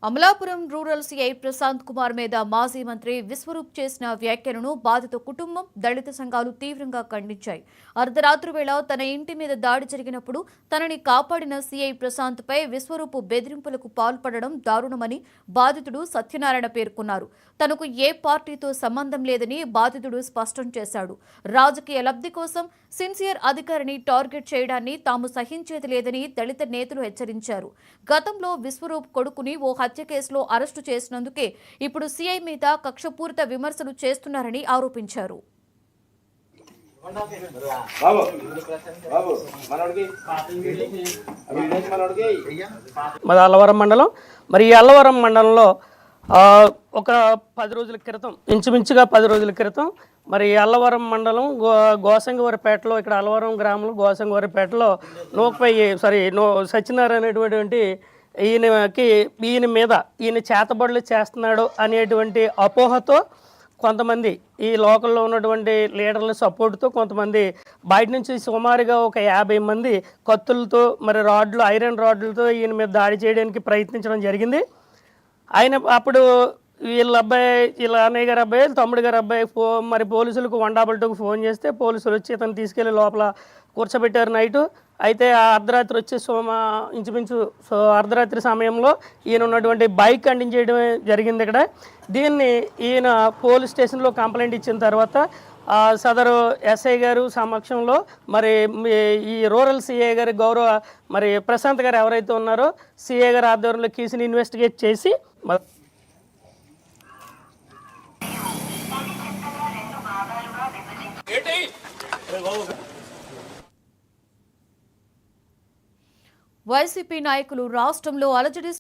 Amalapuram rural CI Prashanth Kumar మీద మాజీ మంత్రి విశ్వరూప్ చేసిన వ్యాఖ్యలను బాధిత కుటుంబం, దళిత సంఘాలు తీవ్రంగా ఖండించాయి. అర్ధరాత్రి వేళ తన ఇంటి మీద దాడి జరిగినప్పుడు తనని కాపాడిన సీఐ ప్రశాంత్ పై విశ్వరూప్ బెదిరింపులకు పాల్పడడం దారుణమని బాధితుడు సత్యనారాయణ పేర్కొన్నారు. తనకు ఏ పార్టీతో సంబంధం లేదని బాధితుడు స్పష్టం చేశాడు. రాజకీయ లబ్ధి కోసం సిన్సియర్ అధికారిని టార్గెట్ చేయడాన్ని తాము సహించేది లేదని దళిత నేతలు హెచ్చరించారు. గతంలో విశ్వరూప్ కొడుకుని ఓ హత్య కేసులో అరెస్టు చేసినందుకే ఇప్పుడు సీఐ మీద కక్షపూరిత విమర్శలు చేస్తున్నారని ఆరోపించారు. మాది అల్లవరం మండలం. మరి ఈ అల్లవరం మండలంలో ఒక 10 రోజుల క్రితం, ఇంచుమించుగా 10 రోజుల క్రితం మరి అల్లవరం మండలం గోసంగవరపేటలో, ఇక్కడ అల్లవరం గ్రామంలో గోసంగవరపేటలో సత్యనారాయణ అనేటువంటి ఈయన మీద చేతబడులు చేస్తున్నాడు అనేటువంటి అపోహతో కొంతమంది ఈ లోకల్లో ఉన్నటువంటి లీడర్ల సపోర్టుతో కొంతమంది బయట నుంచి సుమారుగా ఒక 50 మంది కత్తులతో, మరి ఐరన్ రాడ్లతో ఈయన మీద దాడి చేయడానికి ప్రయత్నించడం జరిగింది. ఆయన అప్పుడు వీళ్ళ అన్నయ్య గారి అబ్బాయి, తమ్ముడు గారి అబ్బాయి మరి పోలీసులకు 122కు ఫోన్ చేస్తే పోలీసులు వచ్చి ఇతను తీసుకెళ్లి లోపల కూర్చోబెట్టారు నైటు. అయితే ఆ అర్ధరాత్రి వచ్చి ఇంచుమించు అర్ధరాత్రి సమయంలో ఈయన ఉన్నటువంటి బైక్ ఖండించేయడం జరిగింది. ఇక్కడ దీన్ని ఈయన పోలీస్ స్టేషన్లో కంప్లైంట్ ఇచ్చిన తర్వాత సదరు ఎస్ఐ గారు సమక్షంలో మరి ఈ రూరల్ సిఐ గారి మరి ప్రశాంత్ గారు ఎవరైతే ఉన్నారో సిఐ గారి ఆధ్వర్యంలో కేసుని ఇన్వెస్టిగేట్ చేసి వైసీపీ నాయకులు రాష్ట్రంలో అలజడి